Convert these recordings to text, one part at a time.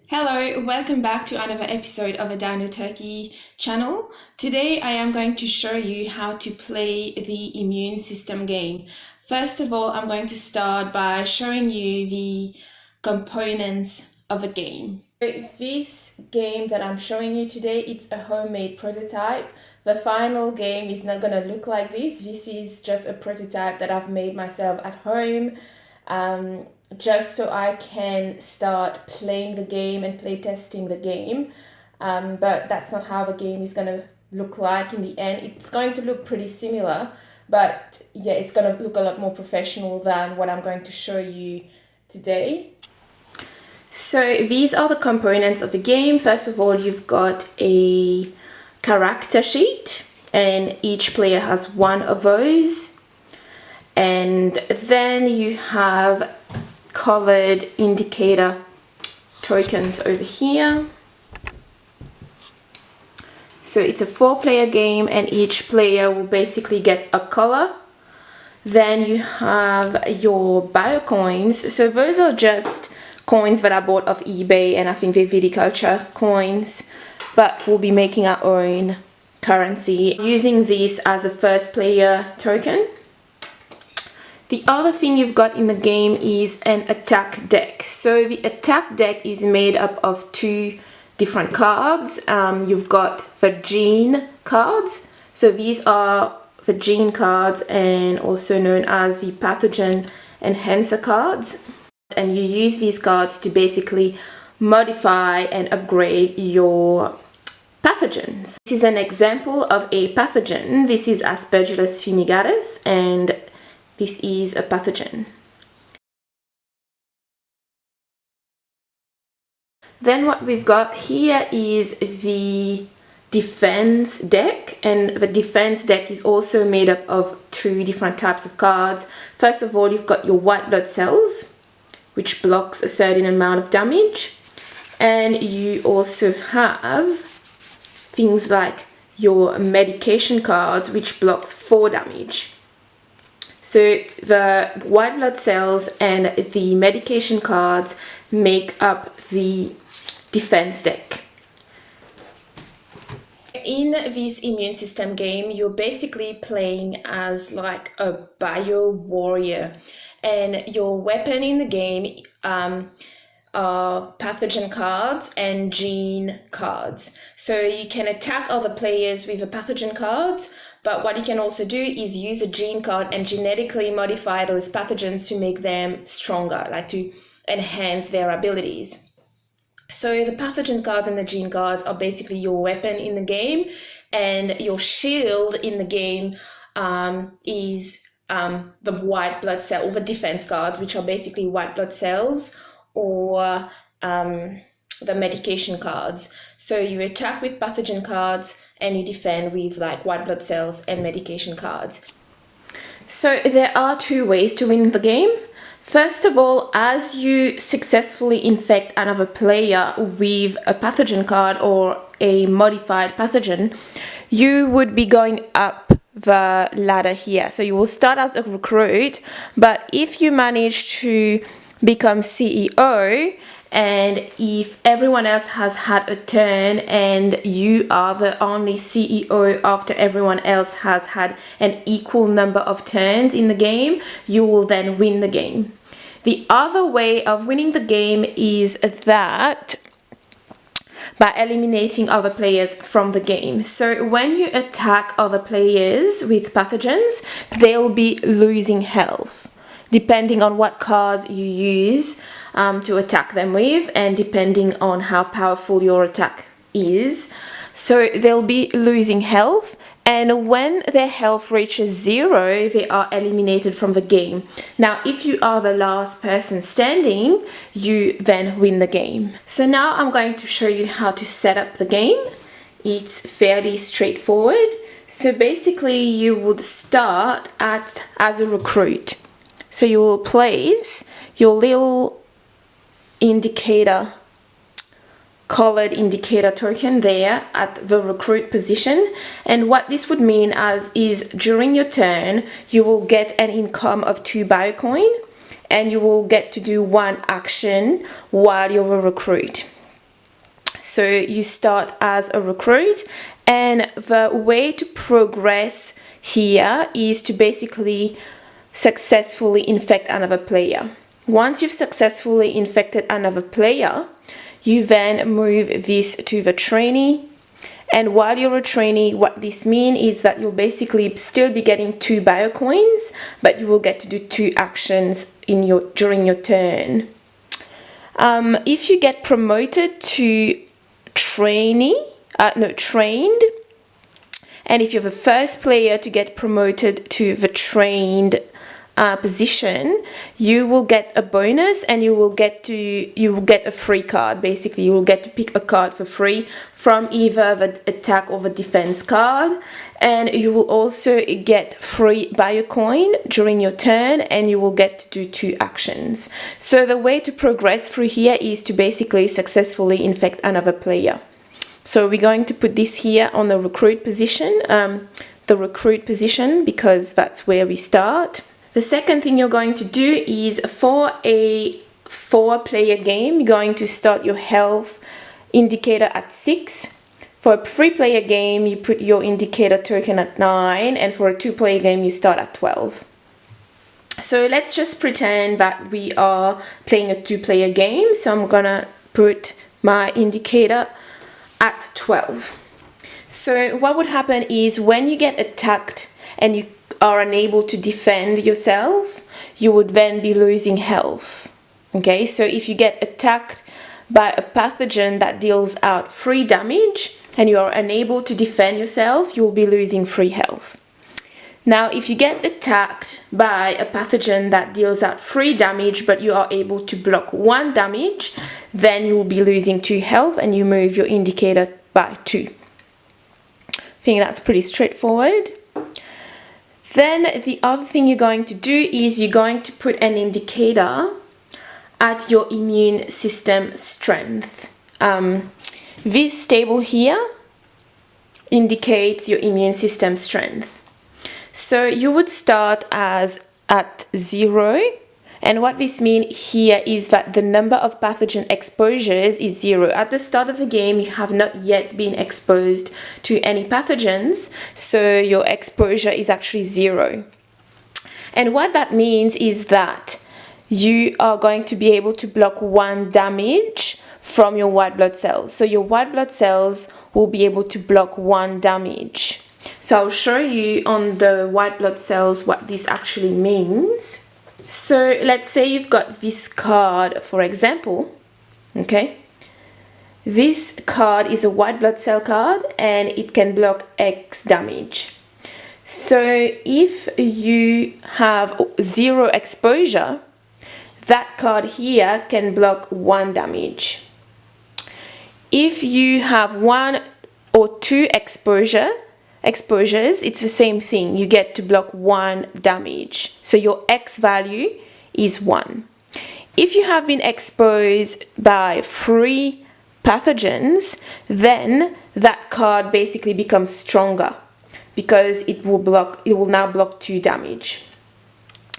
Hello, welcome back to another episode of a Dino Turkey channel. Today I am going to show you how to play the immune system game. First of all, I'm going to start by showing you the components of a game. This game that I'm showing you today, it's a homemade prototype. The final game is not going to look like this. This is just a prototype that I've made myself at home. Just so I can start playing the game and play testing the game. But that's not how the game is going to look like in the end. It's going to look pretty similar, but yeah, it's going to look a lot more professional than what I'm going to show you today. So these are the components of the game. First of all, you've got a character sheet, and each player has one of those. And then you have colored indicator tokens over here. So it's a 4-player game and each player will basically get a color. Then you have your bio coins. So those are just coins that I bought off eBay, and I think they're viticulture coins, but we'll be making our own currency using this as a 1st-player token. The other thing you've got in the game is an attack deck. So the attack deck is made up of 2 different cards. You've got the gene cards. So these are the gene cards, and also known as the pathogen enhancer cards. And you use these cards to basically modify and upgrade your pathogens. This is an example of a pathogen. This is Aspergillus fumigatus, and this is a pathogen. Then what we've got here is the defense deck, and the defense deck is also made up of 2 different types of cards. First of all, you've got your white blood cells, which blocks a certain amount of damage, and you also have things like your medication cards, which blocks 4 damage. So the white blood cells and the medication cards make up the defense deck. In this immune system game, you're basically playing as like a bio warrior, and your weapon in the game are pathogen cards and gene cards. So you can attack other players with the pathogen cards, but what you can also do is use a gene card and genetically modify those pathogens to make them stronger, like to enhance their abilities. So the pathogen cards and the gene cards are basically your weapon in the game, and your shield in the game is the white blood cell, or the defense cards, which are basically white blood cells, or the medication cards. So you attack with pathogen cards and you defend with like white blood cells and medication cards. So there are 2 ways to win the game. First of all, as you successfully infect another player with a pathogen card or a modified pathogen, you would be going up the ladder here. So you will start as a recruit, but if you manage to become CEO, and if everyone else has had a turn and you are the only CEO after everyone else has had an equal number of turns in the game, you will then win the game. The other way of winning the game is that by eliminating other players from the game. So when you attack other players with pathogens, they'll be losing health, depending on what cards you use to attack them with, and depending on how powerful your attack is. So they'll be losing health, and when their health reaches 0, they are eliminated from the game. Now, if you are the last person standing, you then win the game. So now I'm going to show you how to set up the game. It's fairly straightforward. So basically you would start as a recruit. So you will place your little colored indicator token there at the recruit position, and what this would mean is during your turn you will get an income of 2 biocoin, and you will get to do 1 action while you're a recruit. So you start as a recruit, and the way to progress here is to basically successfully infect another player. Once you've successfully infected another player, you then move this to the trainee. And while you're a trainee, what this means is that you'll basically still be getting 2 biocoins, but you will get to do 2 actions during your turn. If you get promoted to trained, and if you're the first player to get promoted to the trained position, you will get a bonus, and you will get a free card. Basically, you will get to pick a card for free from either the attack or the defense card, and you will also get free biocoin during your turn, and you will get to do 2 actions. So the way to progress through here is to basically successfully infect another player. So we're going to put this here on the recruit position, because that's where we start. The second thing you're going to do is, for a 4-player game, you're going to start your health indicator at 6. For a 3-player game, you put your indicator token at 9, and for a 2-player game, you start at 12. So let's just pretend that we are playing a 2-player game. So I'm gonna put my indicator at 12. So what would happen is, when you get attacked and you are unable to defend yourself, you would then be losing health. Okay, so if you get attacked by a pathogen that deals out 3 damage and you are unable to defend yourself, you will be losing 3 health. Now, if you get attacked by a pathogen that deals out 3 damage but you are able to block 1 damage, then you will be losing 2 health, and you move your indicator by 2. I think that's pretty straightforward. Then the other thing you're going to do is, you're going to put an indicator at your immune system strength. This table here indicates your immune system strength. So you would start at 0, and what this means here is that the number of pathogen exposures is 0. At the start of the game, you have not yet been exposed to any pathogens, so your exposure is actually 0. And what that means is that you are going to be able to block 1 damage from your white blood cells. So your white blood cells will be able to block 1 damage. So I'll show you on the white blood cells what this actually means. So let's say you've got this card, for example, okay? This card is a white blood cell card, and it can block X damage. So if you have 0 exposure, that card here can block 1 damage. If you have 1 or 2 exposures, it's the same thing. You get to block 1 damage. So your X value is 1. If you have been exposed by 3 pathogens, then that card basically becomes stronger, because it will now block 2 damage.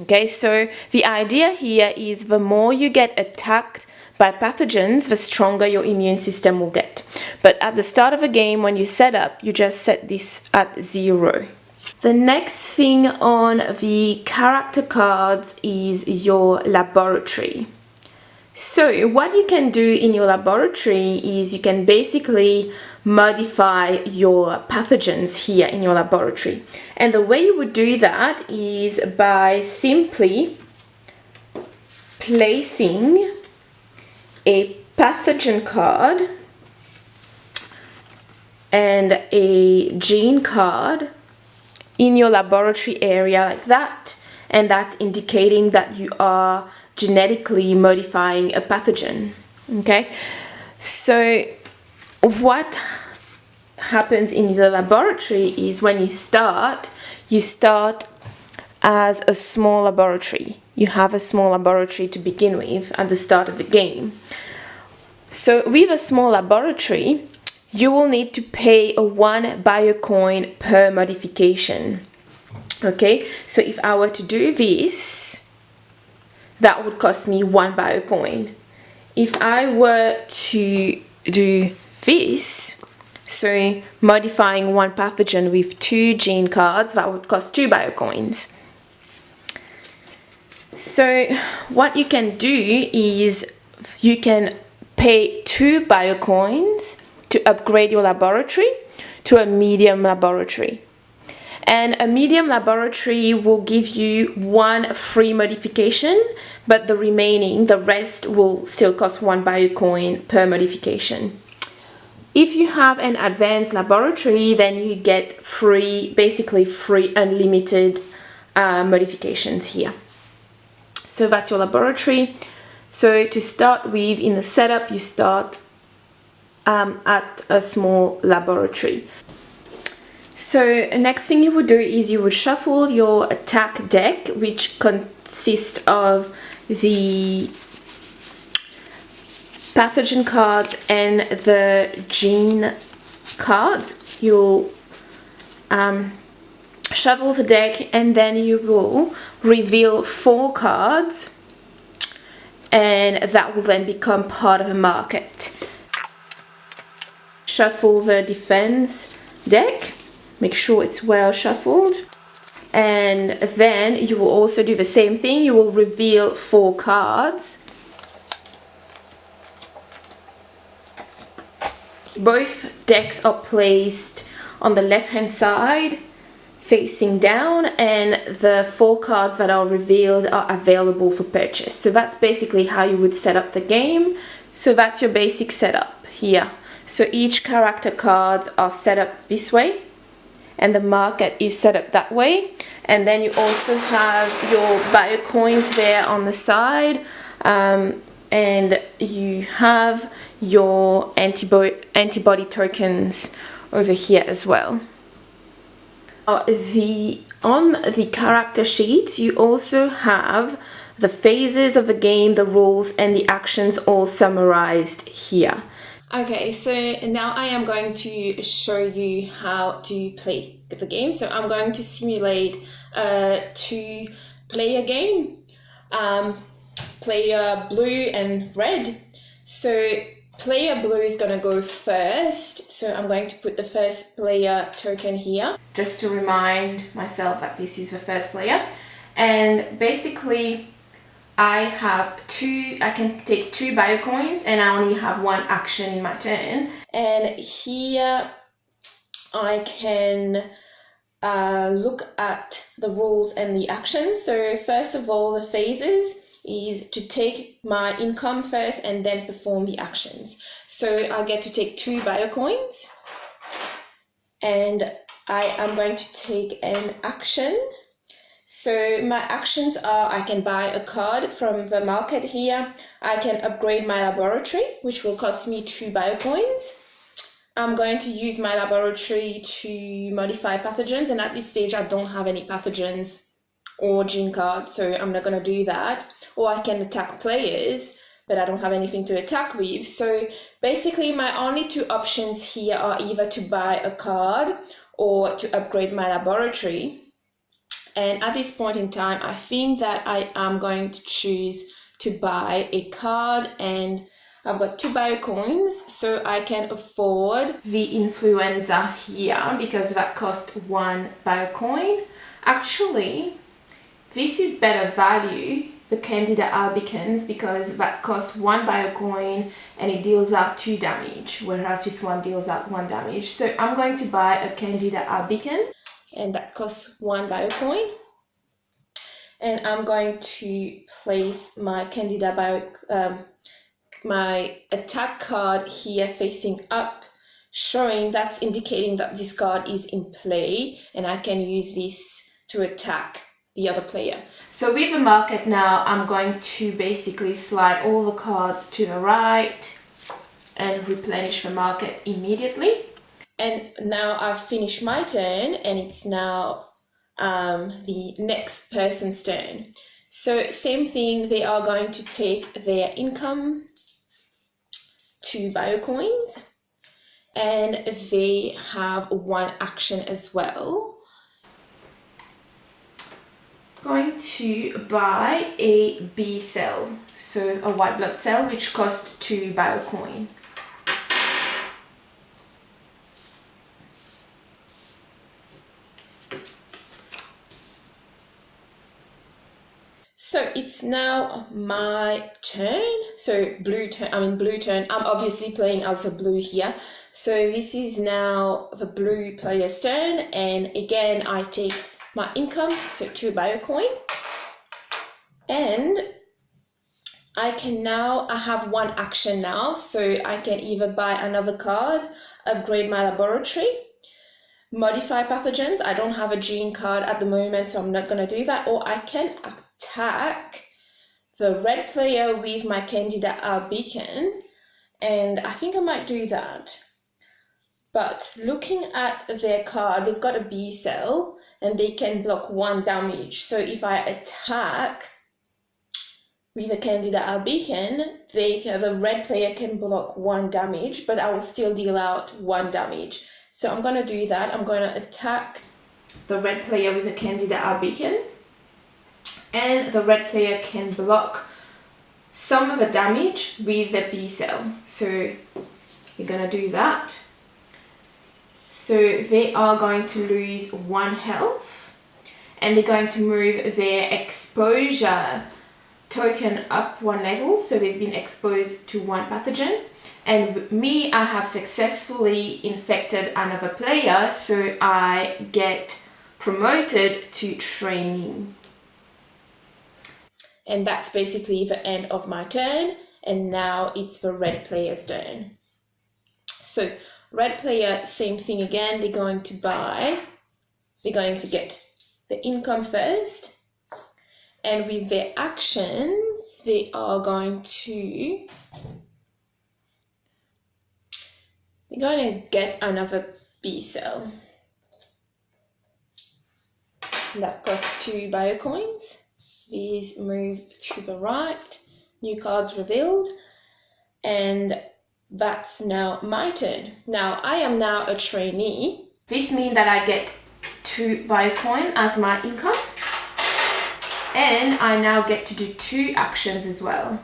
Okay, so the idea here is, the more you get attacked by pathogens, the stronger your immune system will get. But at the start of a game, when you set up, you just set this at 0. The next thing on the character cards is your laboratory. So what you can do in your laboratory is, you can basically modify your pathogens here in your laboratory. And the way you would do that is by simply placing a pathogen card and a gene card in your laboratory area like that, and that's indicating that you are genetically modifying a pathogen. Okay, so what happens in the laboratory is, when you start as a small laboratory. You have a small laboratory to begin with at the start of the game. So with a small laboratory, you will need to pay a 1 biocoin per modification. Okay, so if I were to do this, that would cost me 1 biocoin. If I were to do this. So modifying one pathogen with 2 gene cards, that would cost 2 biocoins. So what you can do is you can pay 2 biocoins to upgrade your laboratory to a medium laboratory. And a medium laboratory will give you 1 free modification, but the rest will still cost 1 biocoin per modification. If you have an advanced laboratory, then you get basically free unlimited modifications here. So that's your laboratory. So to start with, in the setup, you start at a small laboratory. So next thing you would do is you would shuffle your attack deck, which consists of the pathogen cards and the gene cards. You'll shuffle the deck, and then you will reveal 4 cards, and that will then become part of a market. Shuffle the defense deck, make sure it's well shuffled, and then you will also do the same thing. You will reveal 4 cards. Both decks are placed on the left hand side facing down, and the 4 cards that are revealed are available for purchase. So that's basically how you would set up the game. So that's your basic setup here. So each character cards are set up this way, and the market is set up that way. And then you also have your biocoins there on the side, and you have your antibody tokens over here as well. On the character sheets, you also have the phases of the game, the rules, and the actions all summarized here. Okay, so now I am going to show you how to play the game. So I'm going to simulate a 2-player game, player blue and red. So player blue is going to go first. So I'm going to put the first player token here, just to remind myself that this is the first player. And basically I can take 2 biocoins, and I only have 1 action in my turn. And here I can look at the rules and the actions. So first of all, the phases is to take my income first and then perform the actions. So I get to take 2 biocoins, and I am going to take an action. So my actions are, I can buy a card from the market here. I can upgrade my laboratory, which will cost me 2 biocoins. I'm going to use my laboratory to modify pathogens, and at this stage I don't have any pathogens or gene cards, so I'm not going to do that. Or I can attack players, but I don't have anything to attack with. So basically my only 2 options here are either to buy a card or to upgrade my laboratory. And at this point in time, I think that I am going to choose to buy a card, and I've got 2 biocoins, so I can afford the influenza here because that costs 1 biocoin. Actually, this is better value, the Candida albicans, because that costs 1 biocoin and it deals out 2 damage, whereas this one deals out 1 damage. So I'm going to buy a Candida albican, and that costs 1 biocoin. And I'm going to place my my attack card here facing up, showing that's indicating that this card is in play, and I can use this to attack the other player. So with the market now, I'm going to basically slide all the cards to the right and replenish the market immediately. And now I've finished my turn, and it's now the next person's turn. So same thing, they are going to take their income, 2 biocoins, and they have 1 action as well. Going to buy a B cell, so a white blood cell, which costs 2 biocoin. So it's now my turn. So blue turn. I'm obviously playing as a blue here. So this is now the blue player's turn, and again I take my income, so 2 biocoin, and I have one action now, so I can either buy another card, upgrade my laboratory, modify pathogens. I don't have a gene card at the moment, so I'm not going to do that. Or I can attack the red player with my Candida beacon, and I think I might do that. But looking at their card, they've got a B cell, and they can block 1 damage. So if I attack with a Candida beacon, the red player can block 1 damage, but I will still deal out 1 damage. So I'm going to do that. I'm going to attack the red player with a Candida beacon, and the red player can block some of the damage with the B cell. So we're going to do that. So they are going to lose 1 health, and they're going to move their exposure token up 1 level, so they've been exposed to 1 pathogen. And me, I have successfully infected another player, so I get promoted to trainee. And that's basically the end of my turn, and now it's the red player's turn. So red player, same thing again, they're going to get the income first, and with their actions, they are going to get another B cell. That costs 2 biocoins. These move to the right, new cards revealed, and that's now my turn. Now I am now a trainee. This means that I get 2 biocoin as my income, and I now get to do 2 actions as well.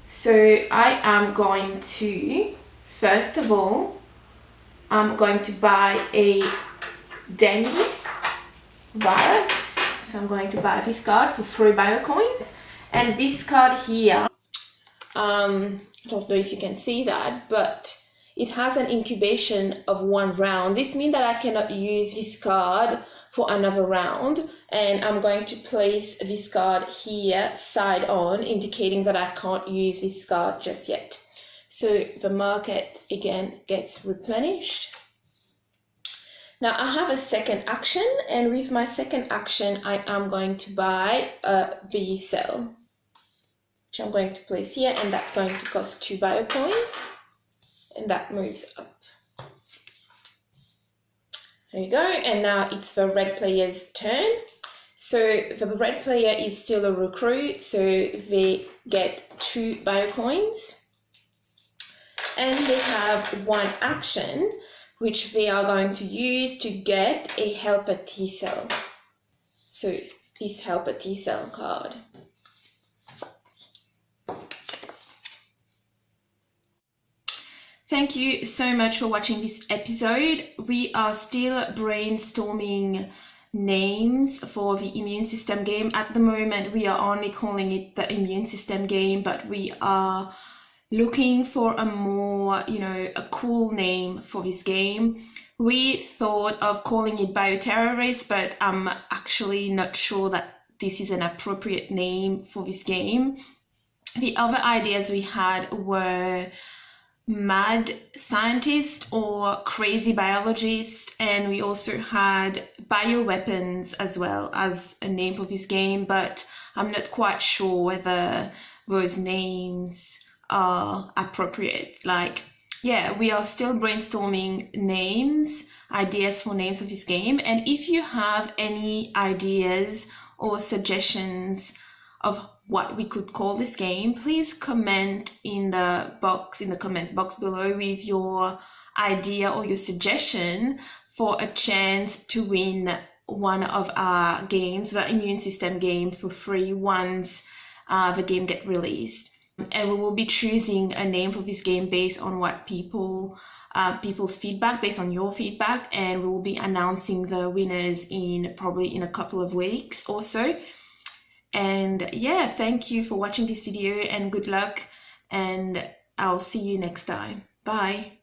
So I am going to, first of all, I'm going to buy a dengue virus. So I'm going to buy this card for 3 biocoins, and this card here, I don't know if you can see that, but it has an incubation of 1 round. This means that I cannot use this card for another round, and I'm going to place this card here side on, indicating that I can't use this card just yet. So the market again gets replenished. Now I have a second action, and with my second action I am going to buy a B cell, which I'm going to place here, and that's going to cost 2 biocoins, and that moves up. There you go, and now it's the red player's turn. So the red player is still a recruit, so they get 2 biocoins, and they have 1 action, which they are going to use to get a helper T cell. So this helper T cell card. Thank you so much for watching this episode. We are still brainstorming names for the immune system game. At the moment, we are only calling it the immune system game, but we are looking for a more, a cool name for this game. We thought of calling it bioterrorist, but I'm actually not sure that this is an appropriate name for this game. The other ideas we had were mad scientist or crazy biologist, and we also had bioweapons as well as a name for this game, but I'm not quite sure whether those names are appropriate. We are still brainstorming ideas for names of this game, and if you have any ideas or suggestions of what we could call this game, please comment in the comment box below with your idea or your suggestion for a chance to win one of our games, the immune system game, for free once the game gets released. And we will be choosing a name for this game based on what people's feedback, based on your feedback, and we will be announcing the winners probably in a couple of weeks or so. And yeah, thank you for watching this video and good luck, and I'll see you next time. Bye.